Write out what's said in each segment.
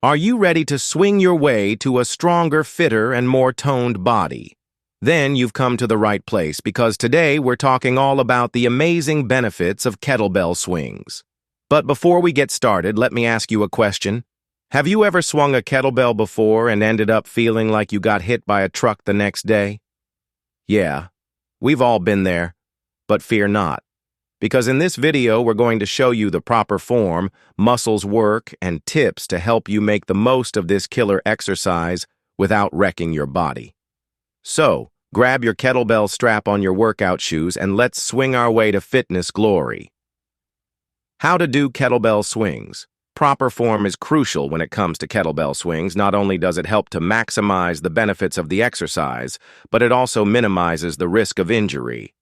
Are you ready to swing your way to a stronger, fitter, and more toned body? Then you've come to the right place because today we're talking all about the amazing benefits of kettlebell swings. But before we get started, let me ask you a question. Have you ever swung a kettlebell before and ended up feeling like you got hit by a truck the next day? Yeah, we've all been there, but fear not. Because in this video, we're going to show you the proper form, muscles work, and tips to help you make the most of this killer exercise without wrecking your body. So, grab your kettlebell strap on your workout shoes and let's swing our way to fitness glory. How to do kettlebell swings. Proper form is crucial when it comes to kettlebell swings. Not only does it help to maximize the benefits of the exercise, but it also minimizes the risk of injury.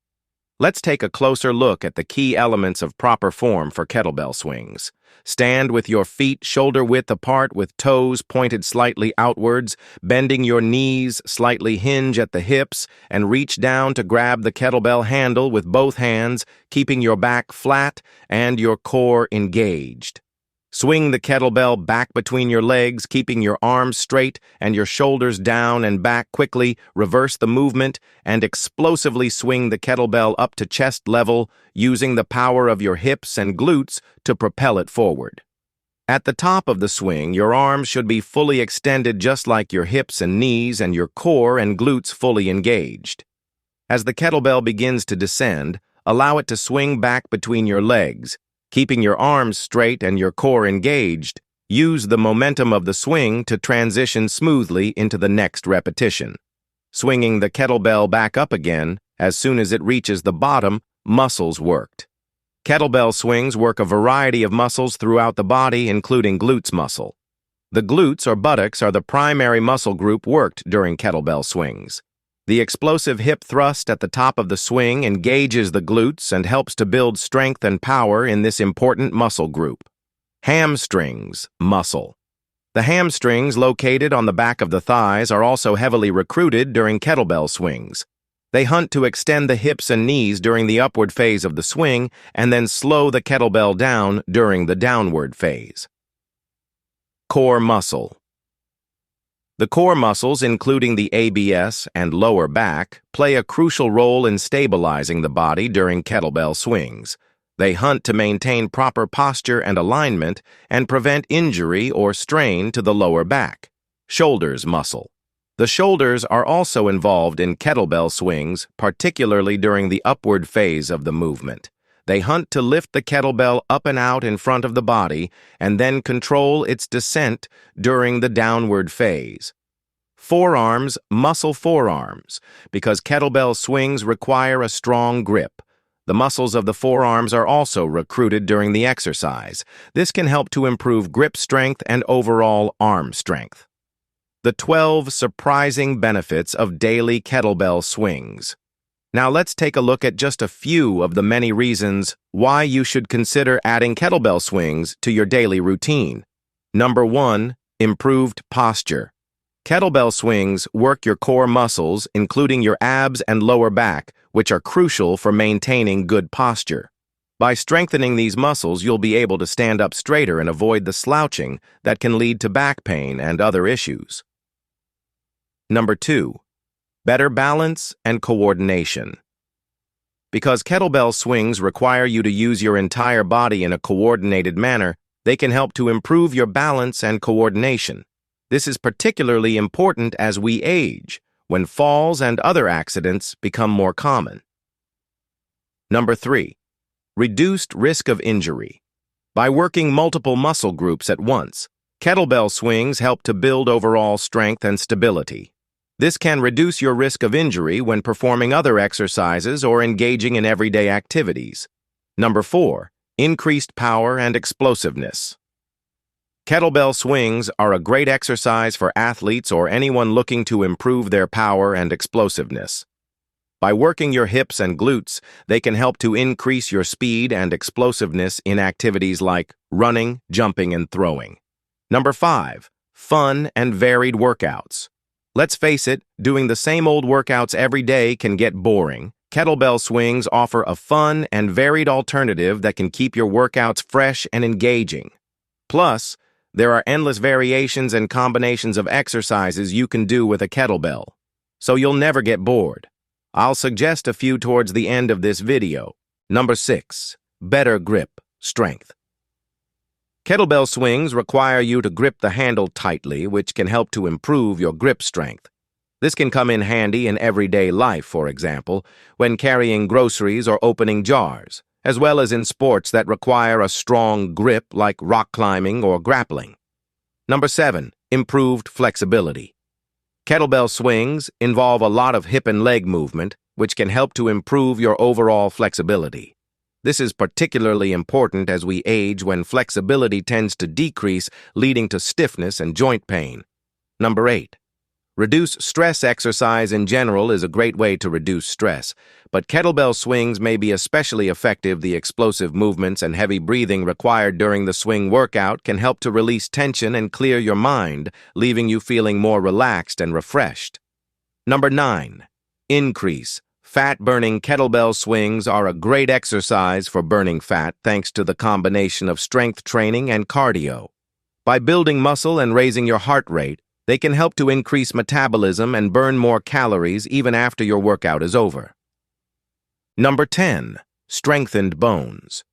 Let's take a closer look at the key elements of proper form for kettlebell swings. Stand with your feet shoulder-width apart with toes pointed slightly outwards, bending your knees, slightly hinge at the hips, and reach down to grab the kettlebell handle with both hands, keeping your back flat and your core engaged. Swing the kettlebell back between your legs, keeping your arms straight and your shoulders down and back quickly. Reverse the movement and explosively swing the kettlebell up to chest level, using the power of your hips and glutes to propel it forward. At the top of the swing, your arms should be fully extended just like your hips and knees, and your core and glutes fully engaged. As the kettlebell begins to descend, allow it to swing back between your legs. Keeping your arms straight and your core engaged, use the momentum of the swing to transition smoothly into the next repetition. Swinging the kettlebell back up again, as soon as it reaches the bottom, muscles worked. Kettlebell swings work a variety of muscles throughout the body, including glutes muscle. The glutes or buttocks are the primary muscle group worked during kettlebell swings. The explosive hip thrust at the top of the swing engages the glutes and helps to build strength and power in this important muscle group. Hamstrings muscle. The hamstrings located on the back of the thighs are also heavily recruited during kettlebell swings. They hunt to extend the hips and knees during the upward phase of the swing and then slow the kettlebell down during the downward phase. Core muscle. The core muscles, including the ABS and lower back, play a crucial role in stabilizing the body during kettlebell swings. They hunt to maintain proper posture and alignment and prevent injury or strain to the lower back. Shoulders muscle. The shoulders are also involved in kettlebell swings, particularly during the upward phase of the movement. They hunt to lift the kettlebell up and out in front of the body and then control its descent during the downward phase. Forearms muscle forearms, because kettlebell swings require a strong grip. The muscles of the forearms are also recruited during the exercise. This can help to improve grip strength and overall arm strength. The 12 surprising benefits of daily kettlebell swings. Now let's take a look at just a few of the many reasons why you should consider adding kettlebell swings to your daily routine. Number 1, improved posture. Kettlebell swings work your core muscles, including your abs and lower back, which are crucial for maintaining good posture. By strengthening these muscles, you'll be able to stand up straighter and avoid the slouching that can lead to back pain and other issues. Number 2, better balance and coordination. Because kettlebell swings require you to use your entire body in a coordinated manner, they can help to improve your balance and coordination. This is particularly important as we age, when falls and other accidents become more common. Number 3, reduced risk of injury. By working multiple muscle groups at once, kettlebell swings help to build overall strength and stability. This can reduce your risk of injury when performing other exercises or engaging in everyday activities. Number 4, increased power and explosiveness. Kettlebell swings are a great exercise for athletes or anyone looking to improve their power and explosiveness. By working your hips and glutes, they can help to increase your speed and explosiveness in activities like running, jumping, and throwing. Number 5, fun and varied workouts. Let's face it, doing the same old workouts every day can get boring. Kettlebell swings offer a fun and varied alternative that can keep your workouts fresh and engaging. Plus, There are endless variations and combinations of exercises you can do with a kettlebell, so you'll never get bored. I'll suggest a few towards the end of this video. Number 6. Better grip, strength. Kettlebell swings require you to grip the handle tightly, which can help to improve your grip strength. This can come in handy in everyday life, for example, when carrying groceries or opening jars, as well as in sports that require a strong grip like rock climbing or grappling. Number 7. Improved flexibility. Kettlebell swings involve a lot of hip and leg movement, which can help to improve your overall flexibility. This is particularly important as we age, when flexibility tends to decrease, leading to stiffness and joint pain. Number 8. Reduce stress. Exercise in general is a great way to reduce stress, but kettlebell swings may be especially effective. The explosive movements and heavy breathing required during the swing workout can help to release tension and clear your mind, leaving you feeling more relaxed and refreshed. Number 9. Increase fat burning. Kettlebell swings are a great exercise for burning fat thanks to the combination of strength training and cardio. By building muscle and raising your heart rate, they can help to increase metabolism and burn more calories even after your workout is over. Number 10. Strengthened bones.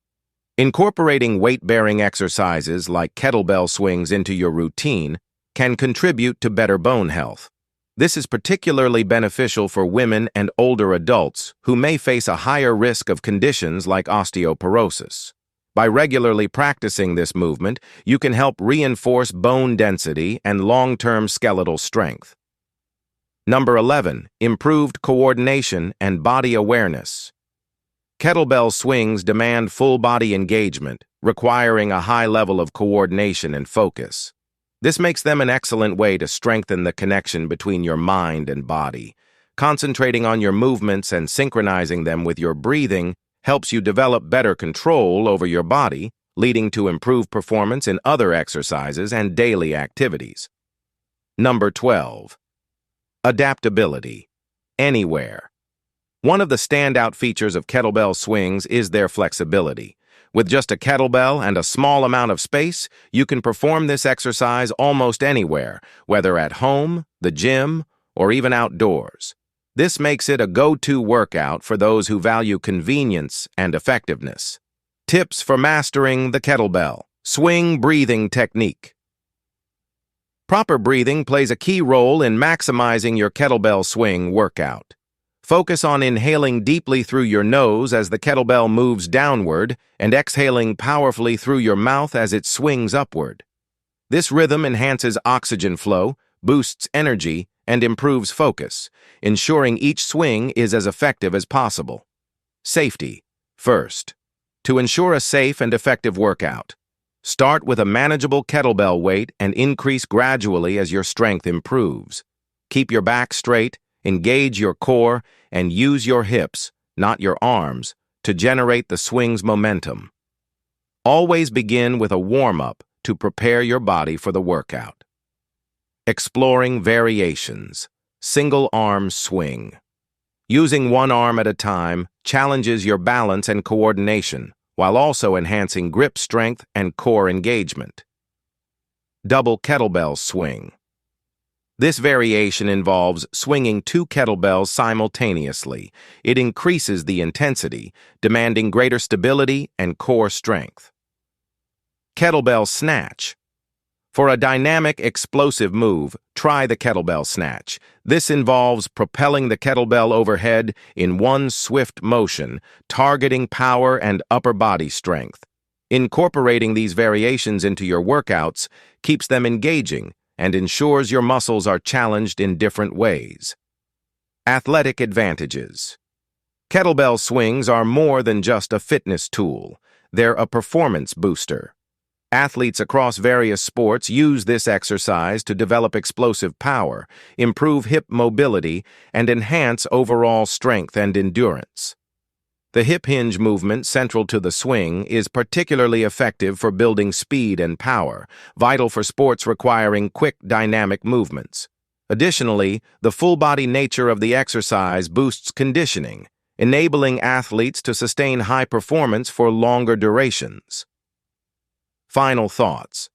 Incorporating weight-bearing exercises like kettlebell swings into your routine can contribute to better bone health. This is particularly beneficial for women and older adults who may face a higher risk of conditions like osteoporosis. By regularly practicing this movement, you can help reinforce bone density and long-term skeletal strength. Number 11. Improved coordination and body awareness. Kettlebell swings demand full-body engagement, requiring a high level of coordination and focus. This makes them an excellent way to strengthen the connection between your mind and body. Concentrating on your movements and synchronizing them with your breathing helps you develop better control over your body, leading to improved performance in other exercises and daily activities. Number 12. Adaptability. Anywhere. One of the standout features of kettlebell swings is their flexibility. With just a kettlebell and a small amount of space, you can perform this exercise almost anywhere, whether at home, the gym, or even outdoors. This makes it a go-to workout for those who value convenience and effectiveness. Tips for mastering the kettlebell. Swing breathing technique. Proper breathing plays a key role in maximizing your kettlebell swing workout. Focus on inhaling deeply through your nose as the kettlebell moves downward and exhaling powerfully through your mouth as it swings upward. This rhythm enhances oxygen flow, boosts energy, and improves focus, ensuring each swing is as effective as possible. Safety. First. To ensure a safe and effective workout, start with a manageable kettlebell weight and increase gradually as your strength improves. Keep your back straight, engage your core, and use your hips, not your arms, to generate the swing's momentum. Always begin with a warm-up to prepare your body for the workout. Exploring variations. Single arm swing. Using one arm at a time challenges your balance and coordination, while also enhancing grip strength and core engagement. Double kettlebell swing. This variation involves swinging 2 kettlebells simultaneously. It increases the intensity, demanding greater stability and core strength. Kettlebell snatch. For a dynamic, explosive move, try the kettlebell snatch. This involves propelling the kettlebell overhead in one swift motion, targeting power and upper body strength. Incorporating these variations into your workouts keeps them engaging and ensures your muscles are challenged in different ways. Athletic advantages. Kettlebell swings are more than just a fitness tool. They're a performance booster. Athletes across various sports use this exercise to develop explosive power, improve hip mobility, and enhance overall strength and endurance. The hip hinge movement central to the swing is particularly effective for building speed and power, vital for sports requiring quick, dynamic movements. Additionally, the full-body nature of the exercise boosts conditioning, enabling athletes to sustain high performance for longer durations. Final thoughts.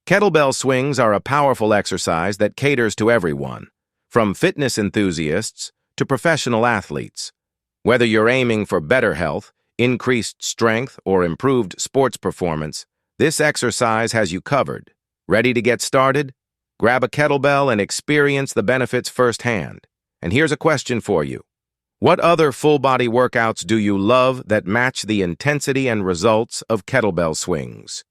Kettlebell swings are a powerful exercise that caters to everyone, from fitness enthusiasts to professional athletes. Whether you're aiming for better health, increased strength, or improved sports performance, this exercise has you covered. Ready to get started? Grab a kettlebell and experience the benefits firsthand. And here's a question for you. What other full-body workouts do you love that match the intensity and results of kettlebell swings?